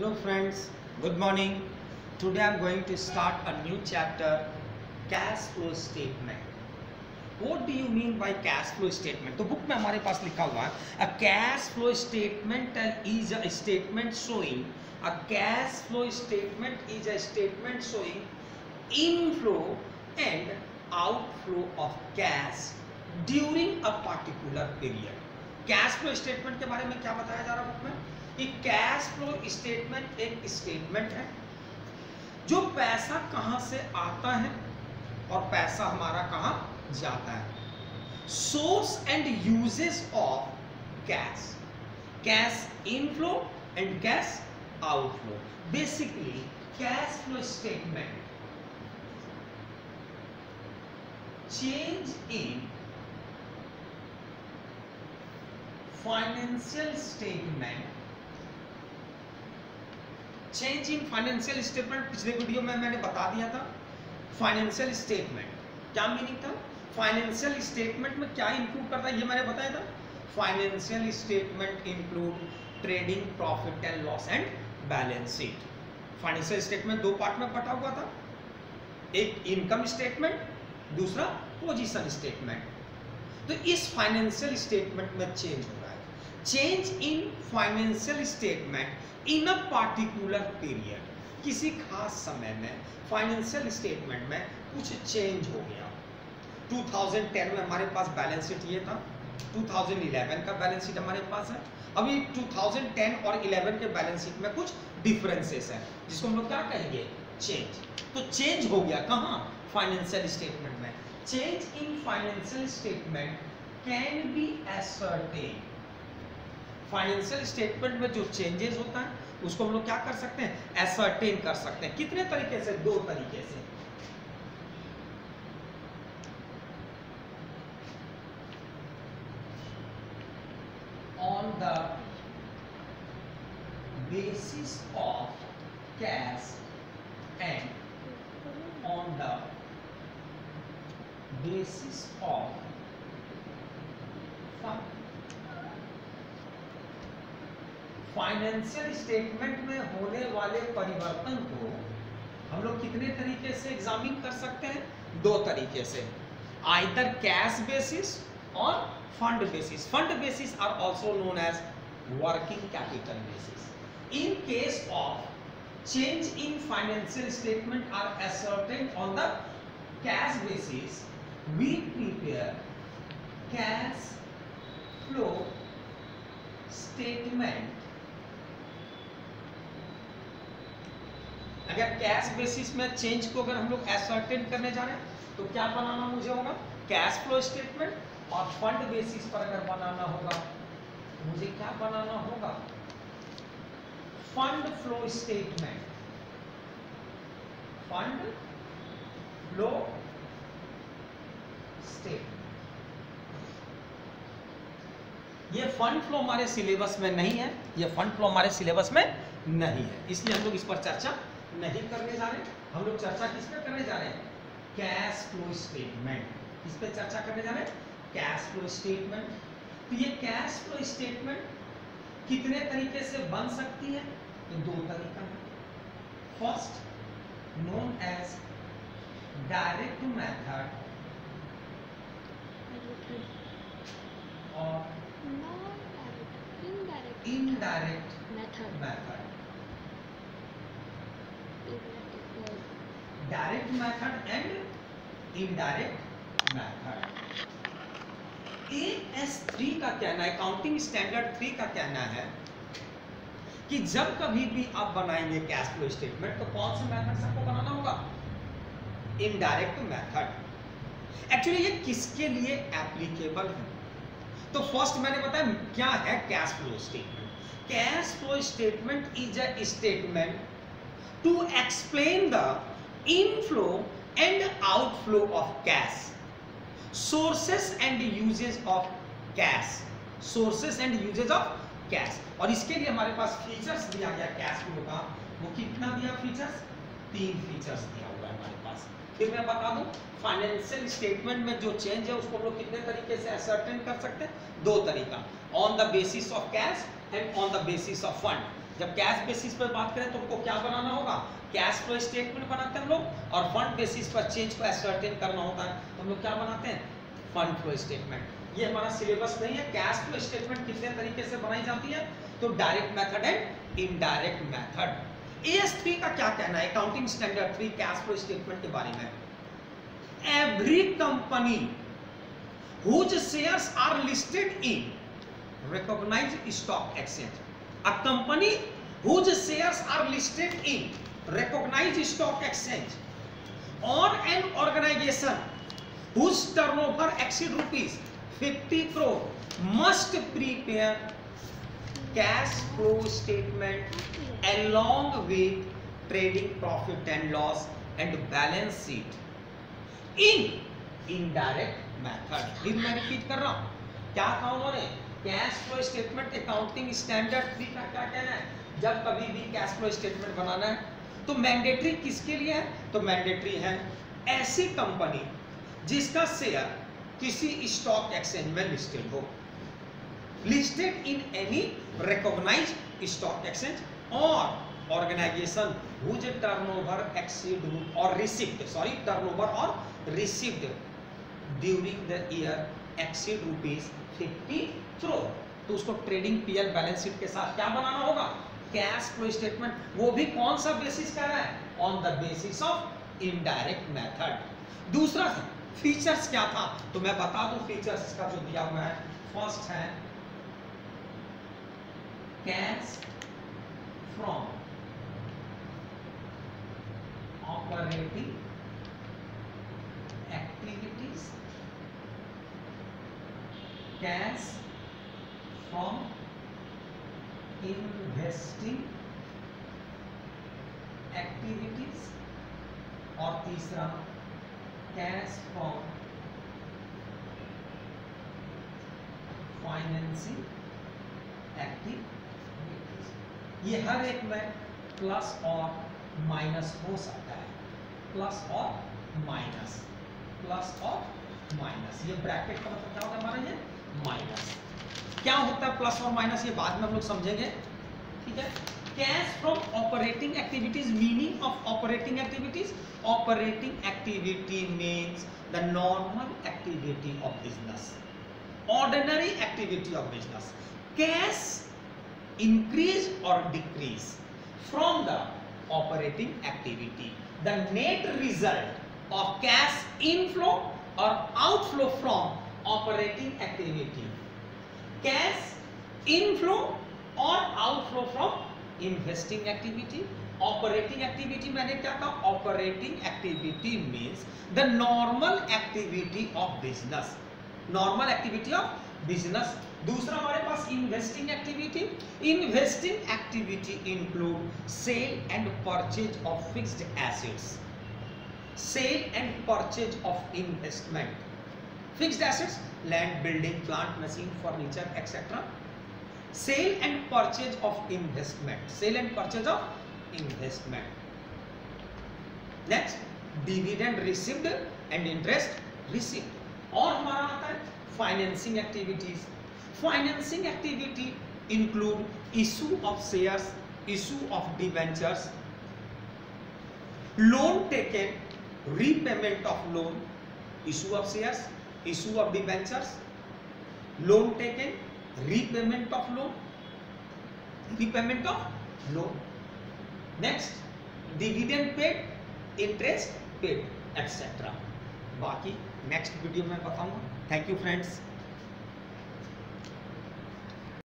Hello friends, good morning. Today I am going to start a new chapter, cash flow statement. What do you mean by cash flow statement? तो book में हमारे पास लिखा हुआ है a cash flow statement is a statement showing inflow and outflow of cash during a particular period. Cash flow statement के बारे में क्या बताया जा रहा है बुक में कि कैश फ्लो स्टेटमेंट एक स्टेटमेंट है जो पैसा कहां से आता है और पैसा हमारा कहां जाता है. Source and uses of cash, cash inflow and cash outflow. Basically cash flow statement change in financial statement. Change in financial statement पिछले वीडियो में मैंने बता दिया था. फाइनेंशियल स्टेटमेंट क्या मीनिंग था, फाइनेंशियल स्टेटमेंट में क्या इंक्लूड करता है ये मैंने बताया था. Financial statement include trading profit and loss and balance sheet. Financial statement दो पार्ट में बटा हुआ था, एक इनकम स्टेटमेंट, दूसरा पोजीशन स्टेटमेंट. तो इस फाइनेंशियल स्टेटमेंट में चेंज हो रहा है. Change in financial statement in a particular period. किसी खास समय में फाइनेंशियल स्टेटमेंट में कुछ चेंज हो गया. 2010 में हमारे पास बैलेंस शीट ये था, 2011 का बैलेंस शीट हमारे पास है. अभी 2010 और 11 के बैलेंस शीट में कुछ डिफरेंसेस हैं जिसको हम लोग क्या कहेंगे, चेंज. तो चेंज हो गया कहाँ, फाइनेंशियल स्टेटमेंट में. Change in financial statement can be ascertain. Financial statement में जो चेंजेस होता है उसको हम लोग क्या कर सकते हैं, एसर्टेन कर सकते हैं. कितने तरीके से, दो तरीके से. On the basis of cash and on the basis of fund. Financial statement में होने वाले परिवर्तन को हम लोग कितने तरीके से एग्जामिन कर सकते हैं, दो तरीके से. Either cash basis or fund basis. Fund basis are also known as working capital basis. In case of change in financial statement are ascertained on the cash basis, we prepare cash flow statement. अगर cash basis में change को अगर हम लोग ascertain करने जा रहे हैं तो क्या बनाना मुझे होगा, कैश फ्लो स्टेटमेंट. और फंड बेसिस पर अगर बनाना होगा मुझे क्या बनाना होगा, fund flow statement. Fund flow statement. ये फंड फ्लो हमारे सिलेबस में नहीं है, ये फंड फ्लो हमारे सिलेबस में नहीं है, इसलिए हम लोग इस पर चर्चा नहीं करने जा रहे. हम लोग चर्चा किस पे करने जा रहे हैं, कैश फ्लो स्टेटमेंट. किस पे चर्चा करने जा रहे हैं, कैश फ्लो स्टेटमेंट. तो ये कैश फ्लो स्टेटमेंट कितने तरीके से बन सकती है, तो दो तरीका है. First known as direct method और indirect method. Direct method and indirect method. AS3 का कहना है, अकाउंटिंग स्टैंडर्ड 3 का कहना है कि जब कभी भी आप बनाएंगे कैश फ्लो स्टेटमेंट तो कौन सा मेथड सबको बनाना होगा, इनडायरेक्ट मेथड. एक्चुअली ये किसके लिए एप्लीकेबल है, तो फर्स्ट मैंने बताया क्या है cash flow statement. Cash flow statement is a statement to explain the inflow and outflow of cash, sources and uses of cash, sources and uses of cash. और इसके लिए हमारे पास फीचर्स दिया गया कैश फ्लो का. वो कितना दिया फीचर्स, 3 फीचर्स दिया हुआ है हमारे पास. फिर मैं बता दूं फाइनेंशियल स्टेटमेंट में जो चेंज है उसको हम लोग कितने तरीके से असर्टेन कर सकते हैं, दो तरीका, on the basis of cash and on the basis of fund. जब कैश बेसिस पर बात करें तो उनको क्या बनाना होगा, कैश फ्लो स्टेटमेंट बनाते हैं हम लोग, और फंड बेसिस पर चेंज को एसर्टेन करना होता है तो हम लोग क्या बनाते हैं, फंड फ्लो स्टेटमेंट। ये हमारा सिलेबस नहीं है। कैश फ्लो स्टेटमेंट कितने तरीके से बनाई जाती है, तो direct method and indirect method. AS3 का क्या कहना है, accounting standard 3 cash flow statement के बारे में। Every company whose shares are listed in recognized stock exchange, a company whose shares are listed in recognized stock exchange, or an organization whose turnover exceeds rupees 50 crore must prepare cash flow statement along with trading profit and loss and balance sheet in indirect method. फिर मैं repeat कर रहा हूं, क्या कहा उन्होंने, cash flow statement accounting standard 3 का क्या कहना है, जब कभी भी कैश फ्लो स्टेटमेंट बनाना है तो मैंडेटरी किसके लिए है, तो मैंडेटरी है ऐसी कंपनी जिसका शेयर किसी स्टॉक एक्सचेंज में लिस्टेड हो, listed in any recognised stock exchange, or organisation whose turnover exceed or received, sorry turnover or received during the year exceed rupees 50 crore, तो उसको ट्रेडिंग पीएल बैलेंस शीट के साथ क्या बनाना होगा, cash flow statement. वो भी कौन सा बेसिस कर रहा है, on the basis of indirect method. दूसरा फीचर्स क्या था, तो मैं बता दूं फीचर्स का जो दिया हुआ है। फर्स्ट है cash from operating activities, cash from investing activities, और तीसरा कैश फ्रॉम फाइनेंसिंग एक्टिविटीज। ये हर एक में प्लस और माइनस हो सकता है, प्लस और माइनस, प्लस और माइनस। ये ब्रैकेट का मतलब क्या होता है हमारा, ये माइनस। क्या होता है प्लस और माइनस, ये बाद में हम लोग समझेंगे, ठीक है। Cash from operating activities, meaning of operating activities, operating activity means the normal activity of business, ordinary activity of business. Cash increase और decrease from the operating activity, the net result of cash inflow or outflow from operating activity, cash inflow or outflow from investing activity। operating activity मैंने क्या कहा, operating activity means the normal activity of business, normal activity of business। दूसरा हमारे पास investing activity, investing activity include sale and purchase of fixed assets, sale and purchase of investment, fixed assets, land, building, plant, machine, furniture, etc. sale and purchase of investment, sale and purchase of investment। next dividend received and interest received। और हमारा आता है financing activities. Financing activity include issue of shares, issue of debentures, loan taken, repayment of loan, issue of shares, issue of debentures, loan taken, repayment of loan, repayment of loan, next dividend paid, interest paid, etc. बाकी next video में बताऊंगा। Thank you friends.